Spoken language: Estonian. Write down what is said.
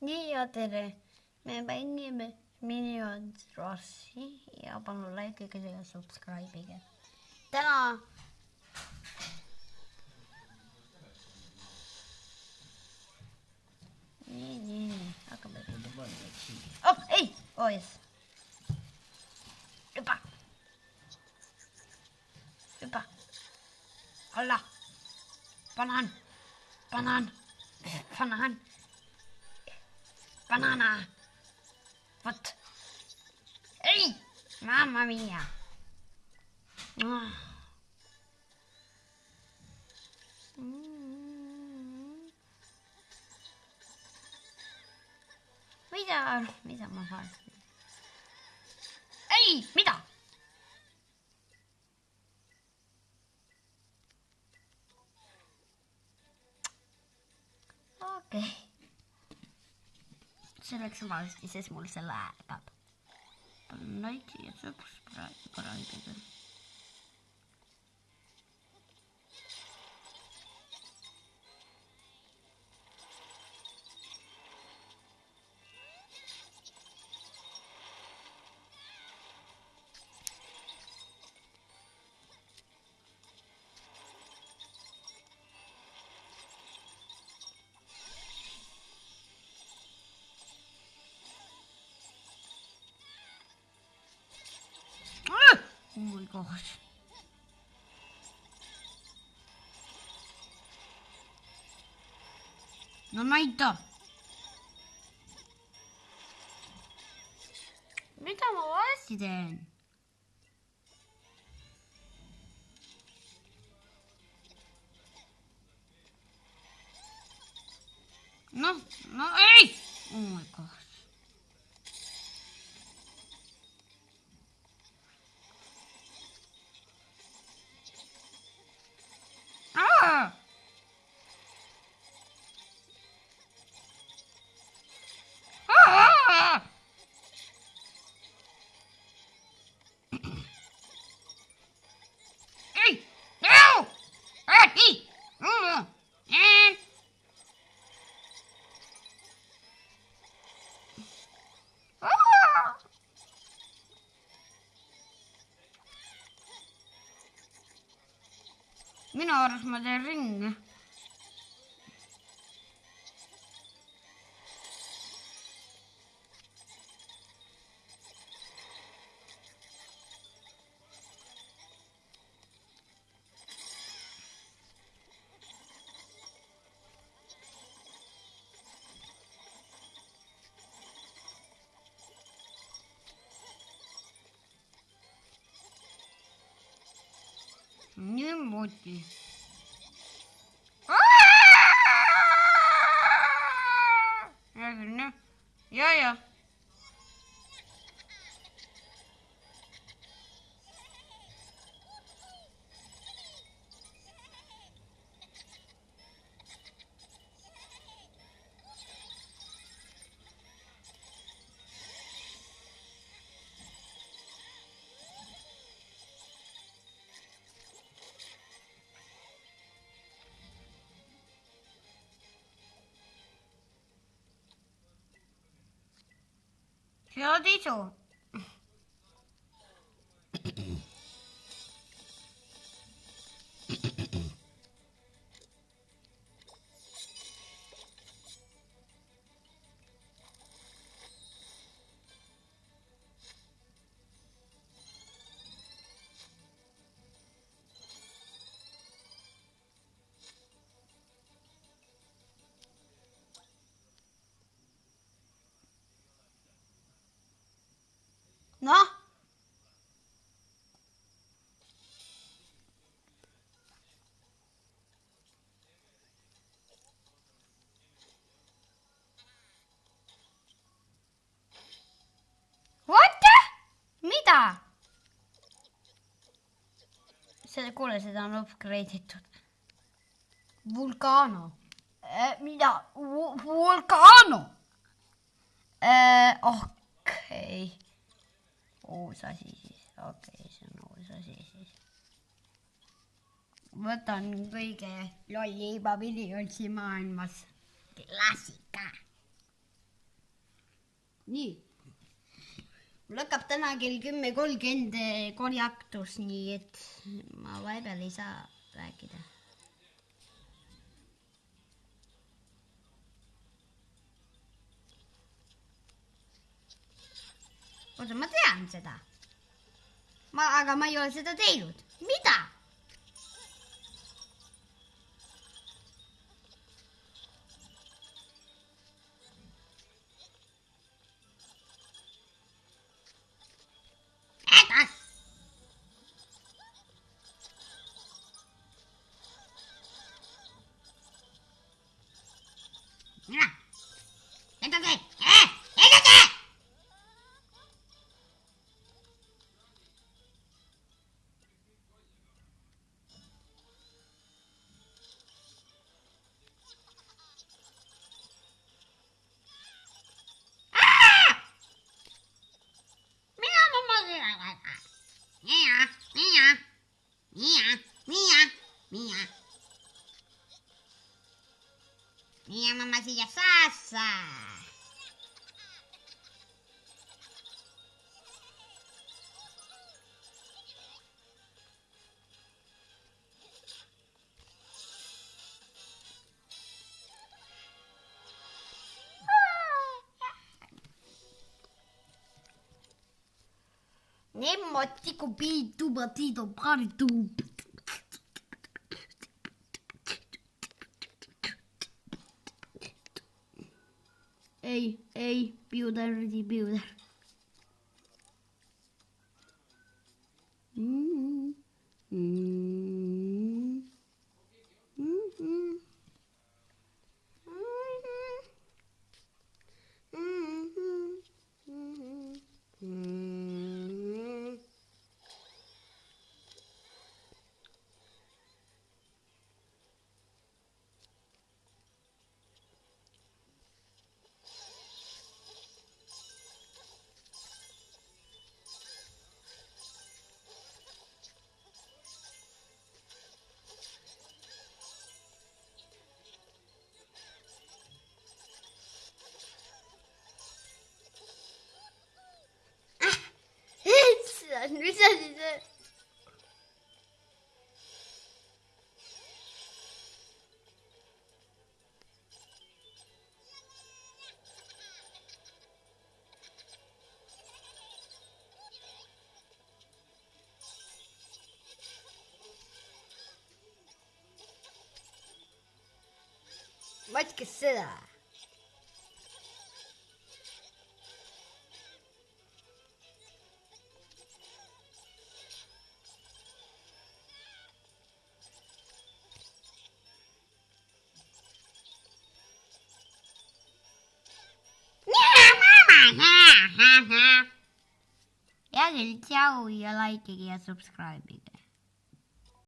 Nii ja tere, me mängime Minions Rossi ja palun likeige ja subscribe'ige. Täna nii, hakkame oh, ei, oh yes. Hüppa, alla, banaan, banana, vot, ei, mamma mia. Mida ma saan? Ei, mida? Okei. Selleks valesti, sest mul see läheb. Palun like ja subscribe. Oh my gosh. No näita. Mida ma valesti teen? No ei! Oh my gosh. Minu arust ma teen ringi. Niimoodi. Ja. Head isu. Noh. What? Mida? Kuule, seda on upgrade'itud. Vulcano. Mida? Vulcano? Okei. Uus asi siis. Okei, see on uus asi siis. Võtan kõige lolliima Minionsi maailmas. Klassika. nii. Mul hakkab täna kell 10:30 kooliaktus, nii et ma vahepeal ei saa rääkida. Oota, ma tean seda. Aga ma ei ole seda teinud. Mida? Minha mamazinha Sassa. Nemmotico pitu batito partu. Ei, piudar. Mis asi see? Vaatke seda. Ja küll, tšau ja likeige ja subscribe'ige.